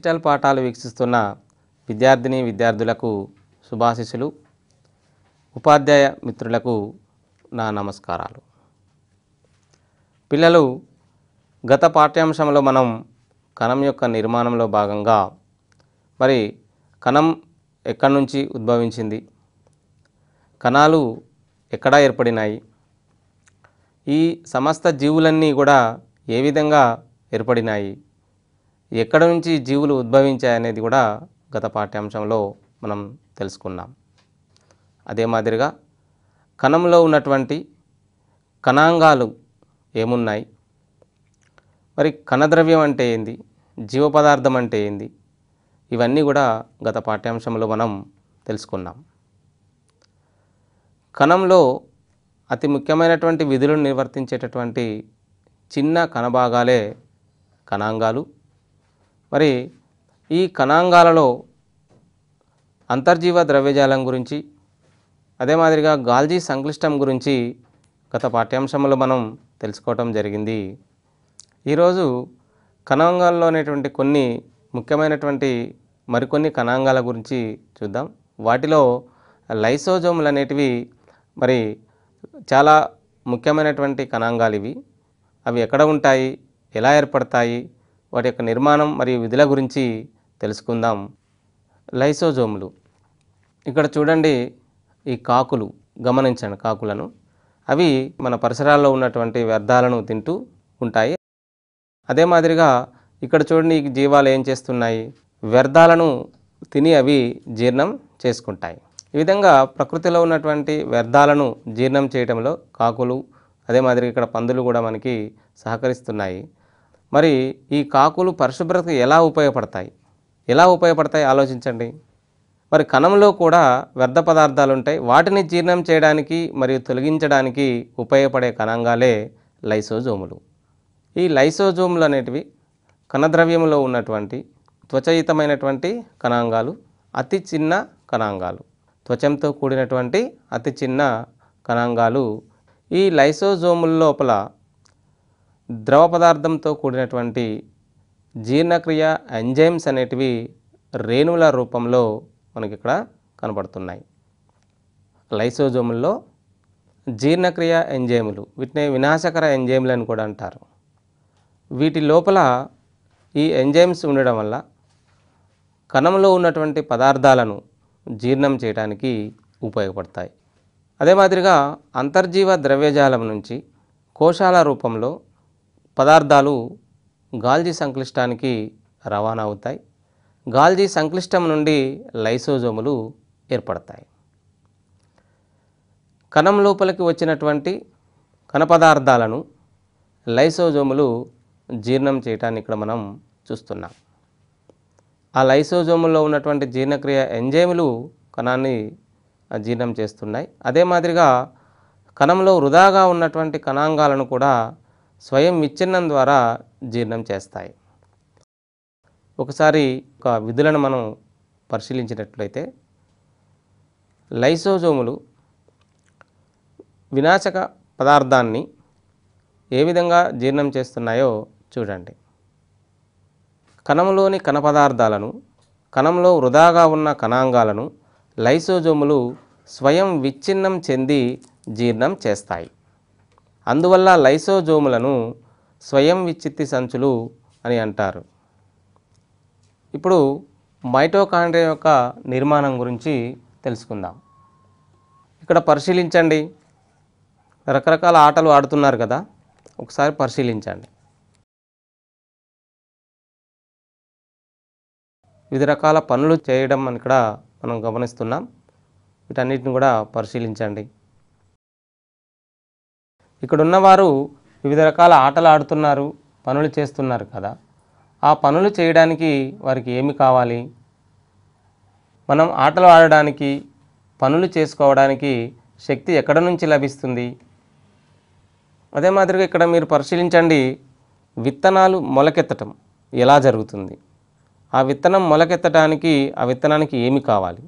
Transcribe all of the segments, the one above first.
Digital పాఠాలు వీక్షిస్తున్న విద్యార్థిని విద్యార్థులకు శుభాశీస్సులు. ఉపాధ్యాయ మిత్రులకు నా నమస్కారాలు. పిల్లలు, గత పాఠ్యాంశంలో మనం కణం యొక్క నిర్మాణంలో భాగంగా మరి కణం ఎక్కడి నుంచి ఉద్భవించింది, కణాలు ఎక్కడ ఏర్పడినాయి, ఈ సమస్త జీవులన్నీ కూడా ఏ విధంగా ఏర్పడినాయి, ఎక్కడ నుంచి జీవులు ఉద్భవించాయనేది కూడా గత పాఠ్యాంశంలో మనం తెలుసుకున్నాం. అదే మాదిరిగా కణంలో ఉన్నటువంటి కణాంగాలు ఏమున్నాయి, మరి కణద్రవ్యం అంటే ఏంది, జీవ పదార్థం అంటే ఏంది, ఇవన్నీ కూడా గత పాఠ్యాంశంలో మనం తెలుసుకున్నాం. కణంలో అతి ముఖ్యమైనటువంటి విధులను నిర్వర్తించేటటువంటి చిన్న కణభాగాలే కణాంగాలు. మరి ఈ కణాంగాలలో అంతర్జీవ ద్రవ్యజాలం గురించి, అదే మాదిరిగా గాల్జీ సంక్లిష్టం గురించి గత పాఠ్యాంశంలో మనం తెలుసుకోవటం జరిగింది. ఈరోజు కణాంగాల్లోనేటువంటి కొన్ని ముఖ్యమైనటువంటి మరికొన్ని కణాంగాల గురించి చూద్దాం. వాటిలో లైసోజోములు అనేటివి మరి చాలా ముఖ్యమైనటువంటి కణాంగాలు ఇవి. అవి ఎక్కడ ఉంటాయి, ఎలా ఏర్పడతాయి, వాటి యొక్క నిర్మాణం మరియు విధుల గురించి తెలుసుకుందాం. లైసోజోములు, ఇక్కడ చూడండి, ఈ కాకులు గమనించండి, కాకులను. అవి మన పరిసరాల్లో ఉన్నటువంటి వ్యర్థాలను తింటూ ఉంటాయి. అదే మాదిరిగా ఇక్కడ చూడండి, ఈ జీవాలు ఏం చేస్తున్నాయి, వ్యర్థాలను తిని అవి జీర్ణం చేసుకుంటాయి. ఈ విధంగా ప్రకృతిలో ఉన్నటువంటి వ్యర్థాలను జీర్ణం చేయడంలో కాకులు, అదే మాదిరిగా ఇక్కడ పందులు కూడా మనకి సహకరిస్తున్నాయి. మరి ఈ కాకులు పరిశుభ్రతకు ఎలా ఉపయోగపడతాయి ఆలోచించండి. మరి కణంలో కూడా వ్యర్థ పదార్థాలు ఉంటాయి. వాటిని జీర్ణం చేయడానికి మరియు తొలగించడానికి ఉపయోగపడే కణాంగాలే లైసోజోములు. ఈ లైసోజోములు అనేటివి కణద్రవ్యంలో ఉన్నటువంటి త్వచయుతమైనటువంటి కణాంగాలు, అతి చిన్న కణాంగాలు, త్వచంతో కూడినటువంటి అతి చిన్న కణాంగాలు. ఈ లైసోజోముల లోపల ద్రవ పదార్థంతో కూడినటువంటి జీర్ణక్రియ ఎంజైమ్స్ అనేటివి రేణువుల రూపంలో మనకి ఇక్కడ కనపడుతున్నాయి. లైసోజోముల్లో జీర్ణక్రియ ఎంజైములు, వీటిని వినాశకర ఎంజైములు అని కూడా అంటారు. వీటి లోపల ఈ ఎంజైమ్స్ ఉండడం వల్ల కణంలో ఉన్నటువంటి పదార్థాలను జీర్ణం చేయడానికి ఉపయోగపడతాయి. అదే మాదిరిగా అంతర్జీవ ద్రవ్యజాలం నుంచి కోశాల రూపంలో పదార్థాలు గాల్జీ సంక్లిష్టానికి రవాణా అవుతాయి. గాల్జీ సంక్లిష్టం నుండి లైసోజోములు ఏర్పడతాయి. కణం లోపలికి వచ్చినటువంటి కణ పదార్థాలను లైసోజోములు జీర్ణం చేయటాన్ని ఇక్కడ మనం చూస్తున్నాం. ఆ లైసోజోముల్లో ఉన్నటువంటి జీర్ణక్రియ ఎంజైములు కణాన్ని జీర్ణం చేస్తున్నాయి. అదే మాదిరిగా కణంలో వృధాగా ఉన్నటువంటి కణాంగాలను కూడా స్వయం విచ్ఛిన్నం ద్వారా జీర్ణం చేస్తాయి. ఒకసారి ఒక విధులను మనం పరిశీలించినట్లయితే, లైసోజోములు వినాశక పదార్థాన్ని ఏ విధంగా జీర్ణం చేస్తున్నాయో చూడండి. కణంలోని కణ పదార్థాలను, కణంలో వృధాగా ఉన్న కణాంగాలను లైసోజోములు స్వయం విచ్ఛిన్నం చెంది జీర్ణం చేస్తాయి. అందువల్ల లైసోజోములను స్వయం విచ్ఛిత్తి సంచులు అని అంటారు. ఇప్పుడు మైటోకాండ్రియా యొక్క నిర్మాణం గురించి తెలుసుకుందాం. ఇక్కడ పరిశీలించండి, రకరకాల ఆటలు ఆడుతున్నారు కదా, ఒకసారి పరిశీలించండి. వివిధ రకాల పనులు చేయడం అని ఇక్కడ మనం గమనిస్తున్నాం. వీటన్నిటిని కూడా పరిశీలించండి. ఇక్కడ ఉన్నవారు వివిధ రకాల ఆటలు ఆడుతున్నారు, పనులు చేస్తున్నారు కదా. ఆ పనులు చేయడానికి వారికి ఏమి కావాలి? మనం ఆటలు ఆడడానికి, పనులు చేసుకోవడానికి శక్తి ఎక్కడ నుంచి లభిస్తుంది? అదే మాదిరిగా ఇక్కడ మీరు పరిశీలించండి, విత్తనాలు మొలకెత్తటం ఎలా జరుగుతుంది? ఆ విత్తనం మొలకెత్తడానికి ఆ విత్తనానికి ఏమి కావాలి?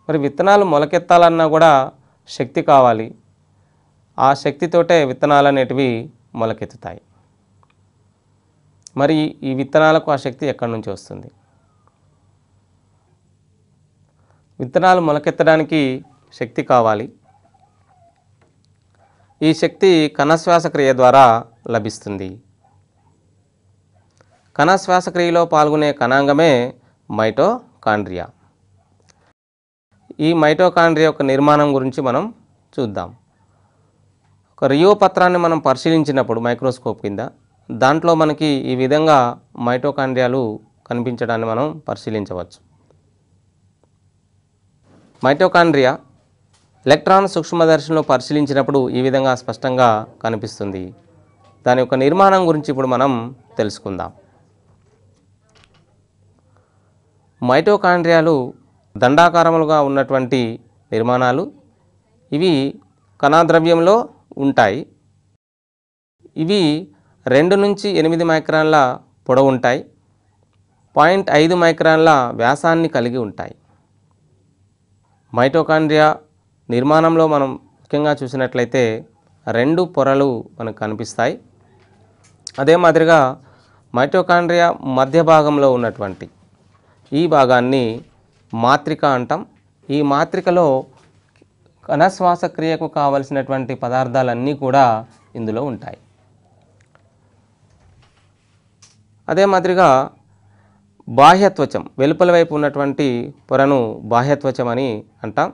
మరి విత్తనాలు మొలకెత్తాలన్నా కూడా శక్తి కావాలి. ఆ శక్తితోటే విత్తనాలు అనేటివి మొలకెత్తుతాయి. మరి ఈ విత్తనాలకు ఆ శక్తి ఎక్కడి నుంచి వస్తుంది? విత్తనాలు మొలకెత్తడానికి శక్తి కావాలి. ఈ శక్తి కణశ్వాసక్రియ ద్వారా లభిస్తుంది. కణశ్వాసక్రియలో పాల్గొనే కణాంగమే మైటోకాండ్రియా. ఈ మైటోకాండ్రియా యొక్క నిర్మాణం గురించి మనం చూద్దాం. ఒక రియో పత్రాన్ని మనం పరిశీలించినప్పుడు మైక్రోస్కోప్ కింద దాంట్లో మనకి ఈ విధంగా మైటోకాండ్రియాలు కనిపించడాన్ని మనం పరిశీలించవచ్చు. మైటోకాండ్రియా ఎలక్ట్రాన్ సూక్ష్మదర్శినిలో పరిశీలించినప్పుడు ఈ విధంగా స్పష్టంగా కనిపిస్తుంది. దాని యొక్క నిర్మాణం గురించి ఇప్పుడు మనం తెలుసుకుందాం. మైటోకాండ్రియాలు దండాకారములుగా ఉన్నటువంటి నిర్మాణాలు. ఇవి కణద్రవ్యంలో ఉంటాయి. ఇవి 2 నుంచి 8 మైక్రాన్ల పొడవు ఉంటాయి. 0.5 మైక్రాన్ల వ్యాసాన్ని కలిగి ఉంటాయి. మైటోకాండ్రియా నిర్మాణంలో మనం ముఖ్యంగా చూసినట్లయితే 2 పొరలు మనకు కనిపిస్తాయి. అదే మాదిరిగా మైటోకాండ్రియా మధ్య భాగంలో ఉన్నటువంటి ఈ భాగాన్ని మాత్రిక అంటాం. ఈ మాత్రికలో కణశ్వాసక్రియకు కావలసినటువంటి పదార్థాలన్నీ కూడా ఇందులో ఉంటాయి. అదే మాదిరిగా బాహ్యత్వచం, వెలుపల వైపు ఉన్నటువంటి పొరను బాహ్యత్వచం అని అంటాం.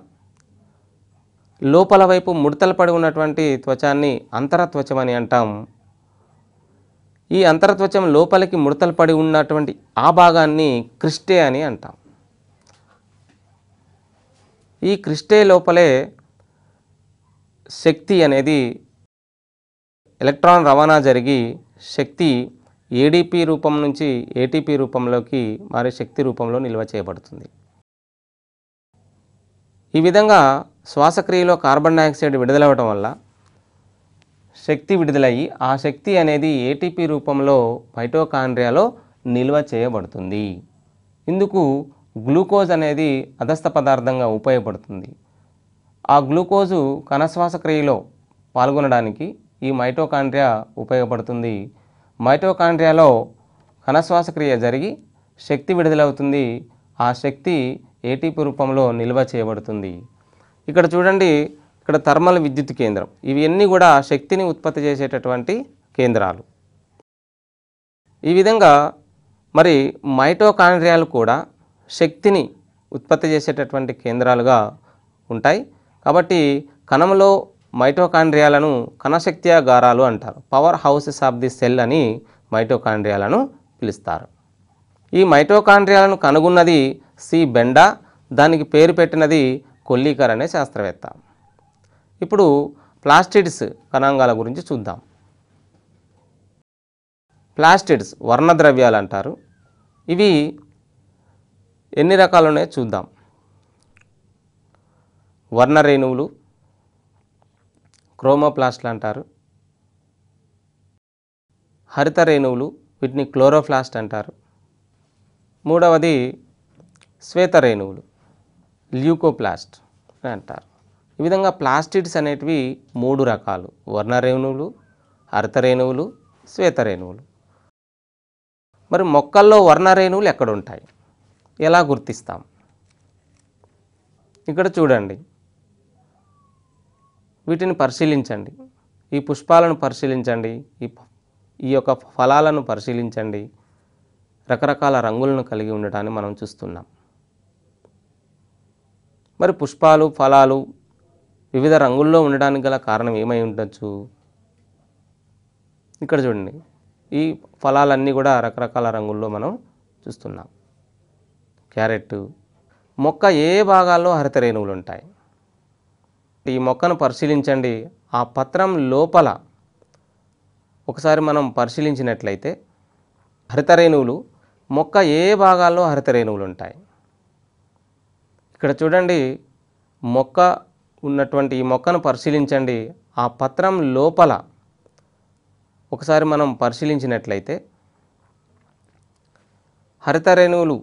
లోపల వైపు ముడతలు పడి ఉన్నటువంటి త్వచాన్ని అంతరత్వచం అని అంటాం. ఈ అంతరత్వచం లోపలికి ముడతలు పడి ఉన్నటువంటి ఆ భాగాన్ని క్రిస్టే అని అంటాం. ఈ క్రిస్టే లోపలే శక్తి అనేది ఎలక్ట్రాన్ రవాణా జరిగి శక్తి ఏడిపి రూపం నుంచి ఏటీపీ రూపంలోకి మారే శక్తి రూపంలో నిల్వ చేయబడుతుంది. ఈ విధంగా శ్వాసక్రియలో కార్బన్ డయాక్సైడ్ విడుదలవ్వటం వల్ల శక్తి విడుదలయ్యి ఆ శక్తి అనేది ఏటీపీ రూపంలో మైటోకాండ్రియాలో నిల్వ చేయబడుతుంది. ఇందుకు గ్లూకోజ్ అనేది అదస్థ పదార్థంగా ఉపయోగపడుతుంది. ఆ గ్లూకోజు కణశ్వాసక్రియలో పాల్గొనడానికి ఈ మైటోకాండ్రియా ఉపయోగపడుతుంది. మైటోకాండ్రియాలో కణశ్వాసక్రియ జరిగి శక్తి విడుదలవుతుంది. ఆ శక్తి ఏటీపీ రూపంలో నిల్వ చేయబడుతుంది. ఇక్కడ చూడండి, ఇక్కడ థర్మల్ విద్యుత్ కేంద్రం, ఇవన్నీ కూడా శక్తిని ఉత్పత్తి చేసేటటువంటి కేంద్రాలు. ఈ విధంగా మరి మైటోకాండ్రియాలు కూడా శక్తిని ఉత్పత్తి చేసేటటువంటి కేంద్రాలుగా ఉంటాయి. కాబట్టి కణంలో మైటోకాండ్రియాలను కణశక్త్యాగారాలు అంటారు. Power houses of the cell అని మైటోకాండ్రియాలను పిలుస్తారు. ఈ మైటోకాండ్రియాలను కనుగొన్నది సి బెండా, దానికి పేరు పెట్టినది కొల్లీకర్ అనే శాస్త్రవేత్త. ఇప్పుడు ప్లాస్టిడ్స్ కణాంగాల గురించి చూద్దాం. ప్లాస్టిడ్స్ వర్ణద్రవ్యాలు అంటారు. ఇవి ఎన్ని రకాలు ఉన్నాయో చూద్దాం. వర్ణరేణువులు, క్రోమోప్లాస్ట్లు అంటారు. హరిత రేణువులు, వీటిని క్లోరోప్లాస్ట్ అంటారు. మూడవది శ్వేత రేణువులు, ల్యూకోప్లాస్ట్ అని అంటారు. ఈ విధంగా ప్లాస్టిడ్స్ అనేటివి 3 రకాలు: వర్ణరేణువులు, హరిత రేణువులు, శ్వేత రేణువులు. మరి మొక్కల్లో వర్ణరేణువులు ఎక్కడ ఉంటాయి, ఎలా గుర్తిస్తాం? ఇక్కడ చూడండి, వీటిని పరిశీలించండి. ఈ పుష్పాలను పరిశీలించండి, ఈ యొక్క ఫలాలను పరిశీలించండి. రకరకాల రంగులను కలిగి ఉండటాన్ని మనం చూస్తున్నాం. మరి పుష్పాలు, ఫలాలు వివిధ రంగుల్లో ఉండడానికి గల కారణం ఏమై ఉండొచ్చు? ఇక్కడ చూడండి, ఈ ఫలాలన్నీ కూడా రకరకాల రంగుల్లో మనం చూస్తున్నాం. క్యారెట్ మొక్క ఏ భాగాల్లో హరిత రేణువులు ఉంటాయి? ఈ మొక్కను పరిశీలించండి. ఆ పత్రం లోపల ఒకసారి మనం పరిశీలించినట్లయితే హరిత రేణువులు మొక్క ఏ భాగాల్లో హరిత రేణువులు ఉంటాయి? ఇక్కడ చూడండి, మొక్క ఉన్నటువంటి ఈ మొక్కను పరిశీలించండి. ఆ పత్రం లోపల ఒకసారి మనం పరిశీలించినట్లయితే హరిత రేణువులు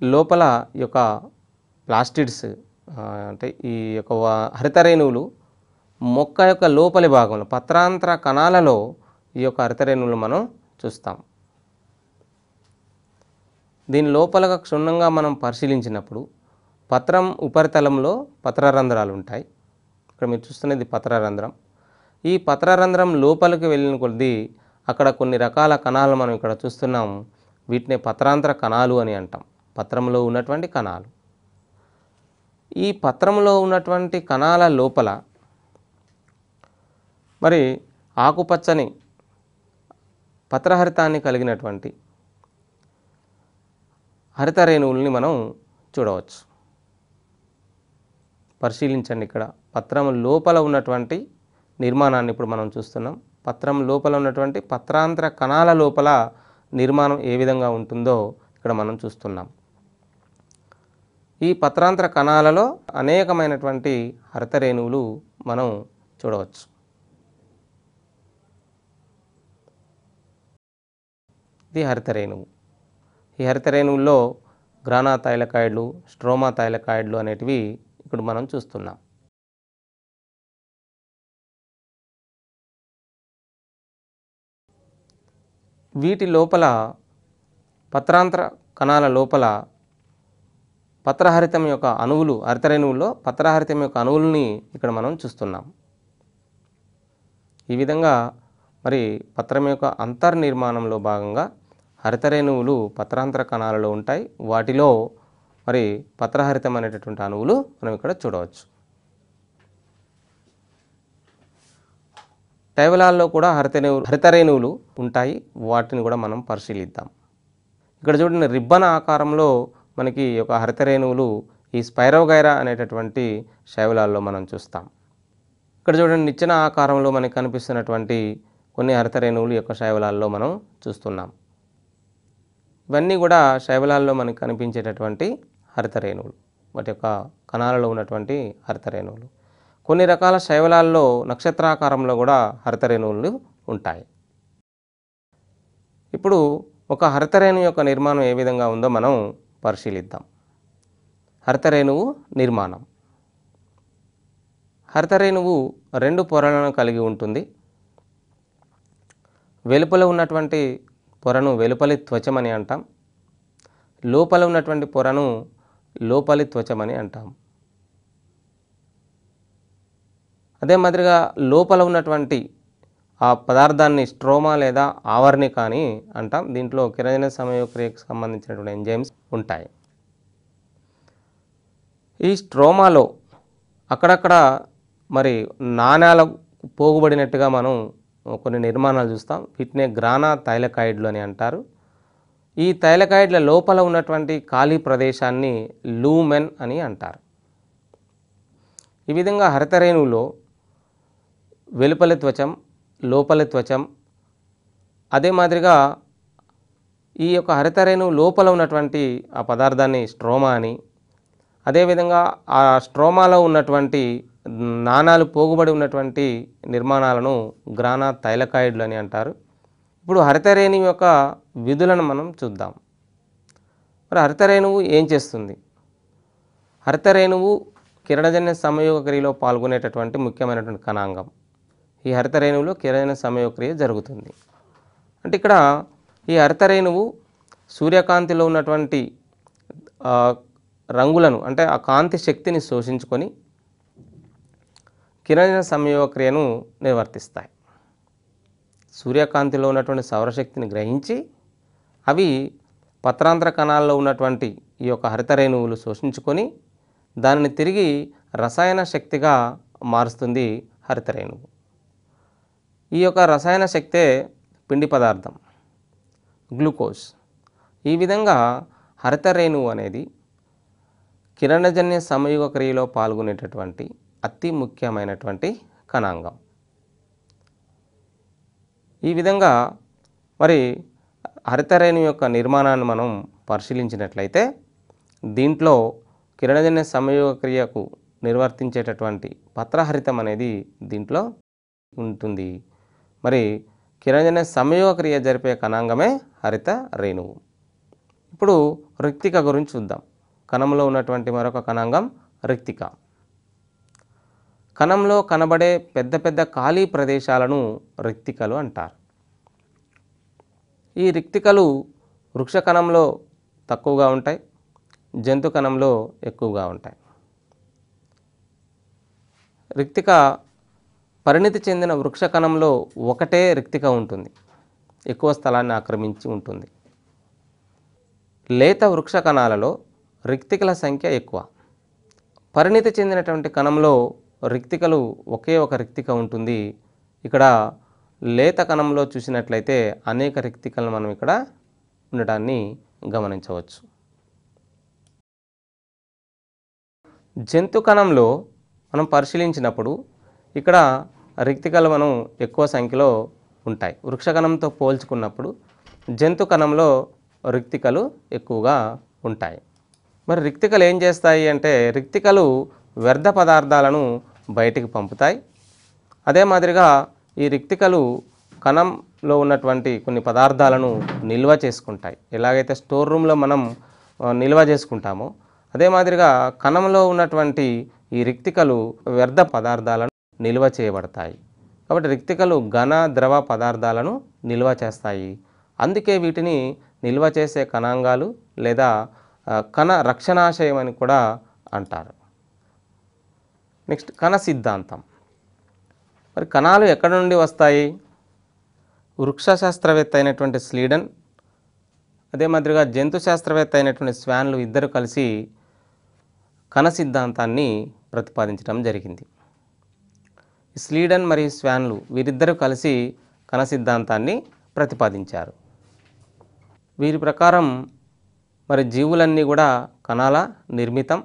లోపల యొక్క ప్లాస్టిడ్స్ అంటే ఈ యొక్క హరిత రేణువులు మొక్క యొక్క లోపలి భాగంలో పత్రాంతర కణాలలో ఈ యొక్క హరితరేణువులు మనం చూస్తాం. దీని లోపలగా క్షుణ్ణంగా మనం పరిశీలించినప్పుడు పత్రం ఉపరితలంలో పత్రరంధ్రాలు ఉంటాయి. ఇక్కడ మీరు చూస్తున్నది పత్రరంధ్రం. ఈ పత్రరంధ్రం లోపలికి వెళ్ళిన కొద్దీ అక్కడ కొన్ని రకాల కణాలు మనం ఇక్కడ చూస్తున్నాం. వీటిని పత్రాంతర కణాలు అని అంటాం. పత్రంలో ఉన్నటువంటి కణాలు. ఈ పత్రంలో ఉన్నటువంటి కణాల లోపల మరి ఆకుపచ్చని పత్రహరితాన్ని కలిగినటువంటి హరితరేణువుల్ని మనం చూడవచ్చు. పరిశీలించండి. ఇక్కడ పత్రం లోపల ఉన్నటువంటి నిర్మాణాన్ని ఇప్పుడు మనం చూస్తున్నాం. పత్రం లోపల ఉన్నటువంటి పత్రాంతర కణాల లోపల నిర్మాణం ఏ విధంగా ఉంటుందో ఇక్కడ మనం చూస్తున్నాం. ఈ పత్రాంతర కణాలలో అనేకమైనటువంటి హరితరేణువులు మనం చూడవచ్చు. ఇది హరితరేణువు. ఈ హరితరేణువుల్లో గ్రానా థైలకాయిడ్లు, స్ట్రోమా థైలకాయిడ్లు అనేటివి ఇప్పుడు మనం చూస్తున్నాం. వీటి లోపల పత్రాంతర కణాల లోపల పత్రహరితం యొక్క అణువులు, హరితరేణువుల్లో పత్రహరితం యొక్క అణువుల్ని ఇక్కడ మనం చూస్తున్నాం. ఈ విధంగా మరి పత్రం యొక్క అంతర్నిర్మాణంలో భాగంగా హరితరేణువులు పత్రాంతర కణాలలో ఉంటాయి. వాటిలో మరి పత్రహరితం అనేటటువంటి అణువులు మనం ఇక్కడ చూడవచ్చు. టైవలాల్లో కూడా హరితరేణువులు ఉంటాయి. వాటిని కూడా మనం పరిశీలిద్దాం. ఇక్కడ చూడండి, రిబ్బన్ ఆకారంలో మనకి ఒక హరితరేణువులు ఈ స్పైరోగైరా అనేటటువంటి శైవలాల్లో మనం చూస్తాం. ఇక్కడ చూడండి, నిచ్చెన ఆకారంలో మనకి కనిపిస్తున్నటువంటి కొన్ని హరితరేణువులు యొక్క శైవలాల్లో మనం చూస్తున్నాం. ఇవన్నీ కూడా శైవలాల్లో మనకు కనిపించేటటువంటి హరితరేణువులు, వాటి యొక్క కణాలలో ఉన్నటువంటి హరితరేణువులు. కొన్ని రకాల శైవలాల్లో నక్షత్రాకారంలో కూడా హరితరేణువులు ఉంటాయి. ఇప్పుడు ఒక హరితరేణువు యొక్క నిర్మాణం ఏ విధంగా ఉందో మనం పరిశీలిద్దాం. హరితరేణువు నిర్మాణం. హరితరేణువు రెండు పొరలను కలిగి ఉంటుంది. వెలుపల ఉన్నటువంటి పొరను వెలుపలి త్వచం అని అంటాం. లోపల ఉన్నటువంటి పొరను లోపలి త్వచం అని అంటాం. అదే మాదిరిగా లోపల ఉన్నటువంటి ఆ పదార్థాన్ని స్ట్రోమా లేదా ఆవర్ణిక అని అంటాం. దీంట్లో కిరణజన్య సంయోగక్రియకు సంబంధించినటువంటి ఎంజైమ్స్ ఉంటాయి. ఈ స్ట్రోమాలో అక్కడక్కడ మరి నాణాలు పోగుబడినట్టుగా మనం కొన్ని నిర్మాణాలు చూస్తాం. వీటినే గ్రానా థైలకాయిడ్లు అని అంటారు. ఈ థైలకాయిడ్ల లోపల ఉన్నటువంటి ఖాళీ ప్రదేశాన్ని లూమెన్ అని అంటారు. ఈ విధంగా హరితరేణువులో వెలుపలి త్వచం, లోపలి త్వచం, అదే మాదిరిగా ఈ యొక్క హరితరేణువు లోపల ఉన్నటువంటి ఆ పదార్థాన్ని స్ట్రోమా అని, అదేవిధంగా ఆ స్ట్రోమాలో ఉన్నటువంటి నాణాలు పోగుబడి ఉన్నటువంటి నిర్మాణాలను గ్రానా థైలకాయిడ్లు అని అంటారు. ఇప్పుడు హరితరేణువు యొక్క విధులను మనం చూద్దాం. మరి హరితరేణువు ఏం చేస్తుంది? హరితరేణువు కిరణజన్య సంయోగ క్రియలో పాల్గొనేటటువంటి ముఖ్యమైనటువంటి కణాంగం. ఈ హరితరేణువులో కిరణజన్య సంయోగ క్రియ జరుగుతుంది. అంటే ఇక్కడ ఈ హరితరేణువు సూర్యకాంతిలో ఉన్నటువంటి రంగులను, అంటే ఆ కాంతి శక్తిని శోషించుకొని కిరణజన్య సంయోగ క్రియను నిర్వర్తిస్తాయి. సూర్యకాంతిలో ఉన్నటువంటి సౌరశక్తిని గ్రహించి అవి పత్రాంతర కణాల్లో ఉన్నటువంటి ఈ యొక్క హరితరేణువులు శోషించుకొని దానిని తిరిగి రసాయన శక్తిగా మారుస్తుంది హరితరేణువు. ఈ యొక్క రసాయన శక్తే పిండి పదార్థం గ్లూకోజ్. ఈ విధంగా హరితరేణువు అనేది కిరణజన్య సంయోగ క్రియలో పాల్గొనేటటువంటి అతి ముఖ్యమైనటువంటి కణాంగం. ఈ విధంగా మరి హరితరేణువు యొక్క నిర్మాణాన్ని మనం పరిశీలించినట్లయితే దీంట్లో కిరణజన్య సంయోగ క్రియకు నిర్వర్తించేటటువంటి పత్రహరితం అనేది దీంట్లో ఉంటుంది. మరి కిరణజన్య సంయోగ క్రియ జరిపే కణాంగమే హరితరేణువు. ఇప్పుడు రిక్తిక గురించి చూద్దాం. కణంలో ఉన్నటువంటి మరొక కణాంగం రిక్తిక. కణంలో కనబడే పెద్ద పెద్ద ఖాళీ ప్రదేశాలను రిక్తికలు అంటారు. ఈ రిక్తికలు వృక్ష కణంలో తక్కువగా ఉంటాయి, జంతు కణంలో ఎక్కువగా ఉంటాయి. రిక్తిక పరిణితి చెందిన వృక్ష కణంలో ఒకటే రిక్తిక ఉంటుంది, ఎక్కువ స్థలాన్ని ఆక్రమించి ఉంటుంది. లేత వృక్ష కణాలలో రిక్తికల సంఖ్య ఎక్కువ. పరిణితి చెందినటువంటి కణంలో రిక్తికలు ఒకే ఒక రిక్తిక ఉంటుంది. ఇక్కడ లేత కణంలో చూసినట్లయితే అనేక రిక్తికలను మనం ఇక్కడ ఉండటాన్ని గమనించవచ్చు. జంతు కణంలో మనం పరిశీలించినప్పుడు ఇక్కడ రిక్తికలు మనం ఎక్కువ సంఖ్యలో ఉంటాయి. వృక్ష కణంతో పోల్చుకున్నప్పుడు జంతు కణంలో రిక్తికలు ఎక్కువగా ఉంటాయి. మరి రిక్తికలు ఏం చేస్తాయి అంటే, రిక్తికలు వ్యర్థ పదార్థాలను బయటికి పంపుతాయి. అదే మాదిరిగా ఈ రిక్తికలు కణంలో ఉన్నటువంటి కొన్ని పదార్థాలను నిల్వ చేసుకుంటాయి. ఎలాగైతే స్టోర్ రూమ్లో మనం నిల్వ చేసుకుంటామో అదే మాదిరిగా కణంలో ఉన్నటువంటి ఈ రిక్తికలు వ్యర్థ పదార్థాలను నిల్వ చేయబడతాయి. కాబట్టి రిక్తికలు ఘన ద్రవ పదార్థాలను నిల్వ చేస్తాయి. అందుకే వీటిని నిల్వ చేసే కణాంగాలు లేదా కణ రక్షణాశయం అని కూడా అంటారు. నెక్స్ట్ కణ సిద్ధాంతం. మరి కణాలు ఎక్కడి నుండి వస్తాయి? వృక్ష శాస్త్రవేత్త అయినటువంటి స్లీడన్, అదే మాదిరిగా జంతు శాస్త్రవేత్త అయినటువంటి స్వాన్లు ఇద్దరు కలిసి కణ సిద్ధాంతాన్ని ప్రతిపాదించడం జరిగింది. స్లీడన్ మరియు స్వాన్లు వీరిద్దరూ కలిసి కణ సిద్ధాంతాన్ని ప్రతిపాదించారు. వీరి ప్రకారం మరి జీవులన్నీ కూడా కణాల నిర్మితం,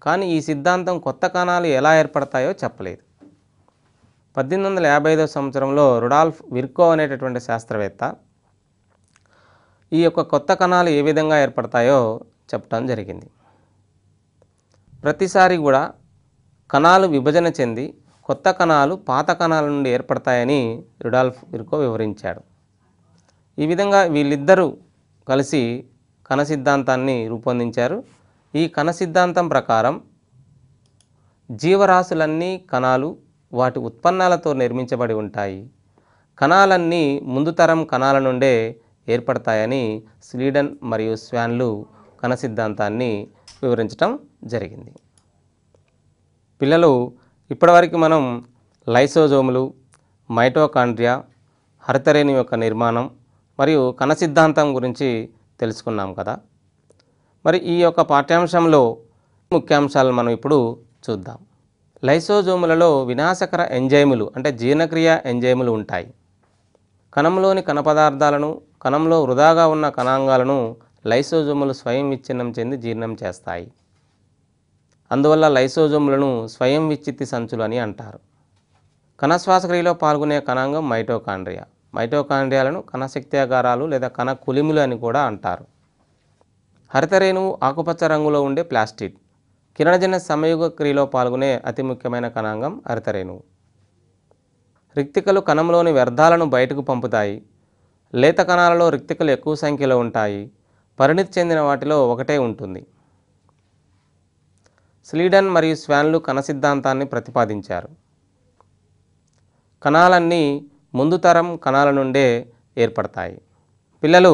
కానీ ఈ సిద్ధాంతం కొత్త కణాలు ఎలా ఏర్పడతాయో చెప్పలేదు. 1855 సంవత్సరంలో రుడాల్ఫ్ విర్కో అనేటటువంటి శాస్త్రవేత్త ఈ యొక్క కొత్త కణాలు ఏ విధంగా ఏర్పడతాయో చెప్పడం జరిగింది. ప్రతిసారి కూడా కణాలు విభజన చెంది కొత్త కణాలు పాత కణాల నుండి ఏర్పడతాయని రుడాల్ఫ్ విర్కో వివరించాడు. ఈ విధంగా వీళ్ళిద్దరూ కలిసి కణ సిద్ధాంతాన్ని రూపొందించారు. ఈ కణ సిద్ధాంతం ప్రకారం జీవరాశులన్నీ కణాలు వాటి ఉత్పన్నాలతో నిర్మించబడి ఉంటాయి. కణాలన్నీ ముందు తరం కణాల నుండే ఏర్పడతాయని స్లీడన్ మరియు స్వాన్లు కణ సిద్ధాంతాన్ని వివరించడం జరిగింది. పిల్లలు, ఇప్పటివరకు మనం లైసోజోములు, మైటోకాండ్రియా, హరితరేణు యొక్క నిర్మాణం మరియు కణ సిద్ధాంతం గురించి తెలుసుకున్నాం కదా. మరి ఈ యొక్క పాఠ్యాంశంలో ముఖ్యాంశాలను మనం ఇప్పుడు చూద్దాం. లైసోజోములలో వినాశకర ఎంజైములు అంటే జీర్ణక్రియ ఎంజైములు ఉంటాయి. కణంలోని కణ పదార్థాలను, కణంలో వృధాగా ఉన్న కణాంగాలను లైసోజోములు స్వయం విచ్ఛిన్నం చెంది జీర్ణం చేస్తాయి. అందువల్ల లైసోజోములను స్వయం విచ్ఛిత్తి సంచులు అని అంటారు. కణ శ్వాసక్రియలో పాల్గొనే కణాంగం మైటోకాండ్రియా. మైటోకాండ్రియాలను కణశక్త్యాగారాలు లేదా కణ కులిములు అని కూడా అంటారు. హరితరేణువు ఆకుపచ్చ రంగులో ఉండే ప్లాస్టిడ్. కిరణజన్య సంయోగ క్రియలో పాల్గొనే అతి ముఖ్యమైన కణాంగం హరితరేణువు. రిక్తికలు కణంలోని వ్యర్థాలను బయటకు పంపుతాయి. లేత కణాలలో రిక్తికలు ఎక్కువ సంఖ్యలో ఉంటాయి. పరిణితి చెందిన వాటిలో ఒకటే ఉంటుంది. స్లీడన్ మరియు స్వాన్లు కణ సిద్ధాంతాన్ని ప్రతిపాదించారు. కణాలన్నీ ముందు తరం కణాల నుండే ఏర్పడతాయి. పిల్లలు,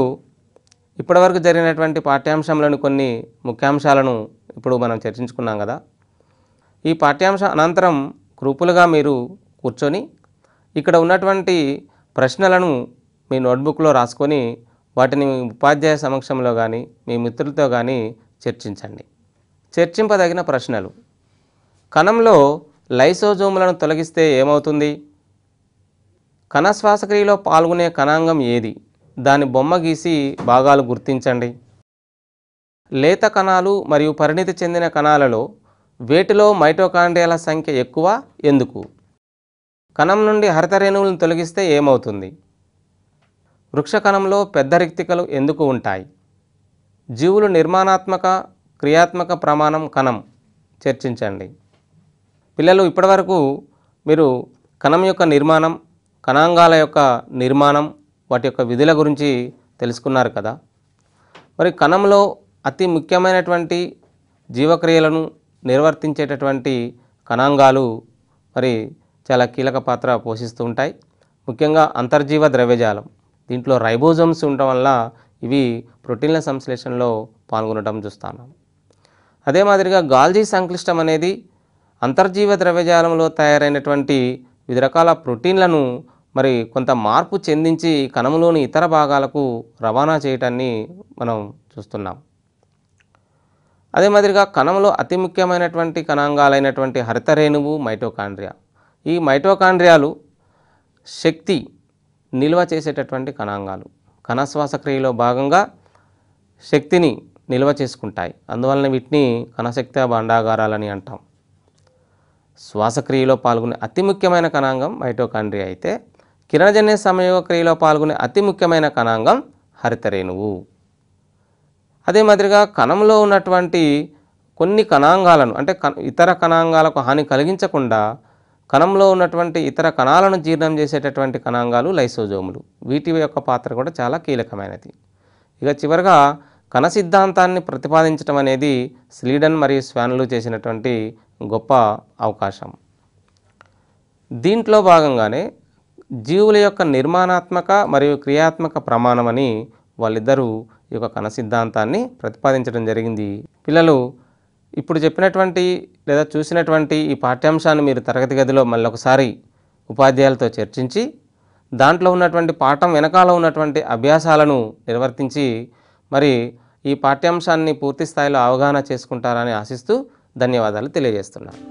ఇప్పటివరకు జరిగినటువంటి పాఠ్యాంశంలోని కొన్ని ముఖ్యాంశాలను ఇప్పుడు మనం చర్చించుకున్నాం కదా. ఈ పాఠ్యాంశం అనంతరం గ్రూపులుగా మీరు కూర్చొని ఇక్కడ ఉన్నటువంటి ప్రశ్నలను మీ నోట్బుక్లో రాసుకొని వాటిని ఉపాధ్యాయ సమక్షంలో కానీ మీ మిత్రులతో కానీ చర్చించండి. చర్చింపదగిన ప్రశ్నలు: కణంలో లైసోజోములను తొలగిస్తే ఏమవుతుంది? కణ శ్వాసక్రియలో పాల్గొనే కణాంగం ఏది? దాని బొమ్మ గీసి భాగాలు గుర్తించండి. లేత కణాలు మరియు పరిణితి చెందిన కణాలలో వేటిలో మైటోకాండ్రియాల సంఖ్య ఎక్కువ, ఎందుకు? కణం నుండి హరితరేణువులను తొలగిస్తే ఏమవుతుంది? వృక్ష కణంలో పెద్ద రిక్తికలు ఎందుకు ఉంటాయి? జీవులు నిర్మాణాత్మక క్రియాత్మక ప్రమాణం కణం చర్చించండి. పిల్లలు, ఇప్పటివరకు మీరు కణం యొక్క నిర్మాణం, కణాంగాల యొక్క నిర్మాణం, వాటి యొక్క విధుల గురించి తెలుసుకున్నారు కదా. మరి కణంలో అతి ముఖ్యమైనటువంటి జీవక్రియలను నిర్వర్తించేటటువంటి కణాంగాలు మరి చాలా కీలక పాత్ర పోషిస్తూ ఉంటాయి. ముఖ్యంగా అంతర్జీవ ద్రవ్యజాలం, దీంట్లో రైబోజోమ్స్ ఉండటం వల్ల ఇవి ప్రోటీన్ల సంశ్లేషణలో పాల్గొనడం చూస్తున్నాం. అదే మాదిరిగా గాల్జీ సంక్లిష్టం అనేది అంతర్జీవ ద్రవ్యజాలంలో తయారైనటువంటి వివిధ రకాల ప్రోటీన్లను మరి కొంత మార్పు చెందించి కణంలోని ఇతర భాగాలకు రవాణా చేయటాన్ని మనం చూస్తున్నాం. అదే మాదిరిగా కణంలో అతి ముఖ్యమైనటువంటి కణాంగాలైనటువంటి హరితరేణువు, మైటోకాండ్రియా. ఈ మైటోకాండ్రియాలు శక్తి నిల్వ చేసేటటువంటి కణాంగాలు. కణ శ్వాసక్రియలో భాగంగా శక్తిని నిల్వ చేసుకుంటాయి. అందువలన వీటిని కణశక్తి భాండాగారాలని అంటాం. శ్వాసక్రియలో పాల్గొనే అతి ముఖ్యమైన కణాంగం మైటోకాండ్రియా అయితే, కిరణజన్య సంయోగ క్రియలో పాల్గొనే అతి ముఖ్యమైన కణాంగం హరితరేణువు. అదే మాదిరిగా కణంలో ఉన్నటువంటి కొన్ని కణాంగాలను అంటే ఇతర కణాంగాలకు హాని కలిగించకుండా కణంలో ఉన్నటువంటి ఇతర కణాలను జీర్ణం చేసేటటువంటి కణాంగాలు లైసోజోములు. వీటి యొక్క పాత్ర కూడా చాలా కీలకమైనది. ఇక చివరిగా కణ సిద్ధాంతాన్ని ప్రతిపాదించడం అనేది స్లీడన్ మరియు స్వాన్లు చేసినటువంటి గొప్ప అవకాశం. దీంట్లో భాగంగానే జీవుల యొక్క నిర్మాణాత్మక మరియు క్రియాత్మక ప్రమాణం అని వాళ్ళిద్దరూ ఈ యొక్క కణ సిద్ధాంతాన్ని ప్రతిపాదించడం జరిగింది. పిల్లలు ఇప్పుడు చెప్పినటువంటి లేదా చూసినటువంటి ఈ పాఠ్యాంశాన్ని మీరు తరగతి గదిలో మళ్ళొకసారి ఉపాధ్యాయులతో చర్చించి దాంట్లో ఉన్నటువంటి పాఠం వెనకాల ఉన్నటువంటి అభ్యాసాలను నిర్వర్తించి మరి ఈ పాఠ్యాంశాన్ని పూర్తి స్థాయిలో అవగాహన చేసుకుంటారని ఆశిస్తూ ధన్యవాదాలు తెలియజేస్తున్నాను.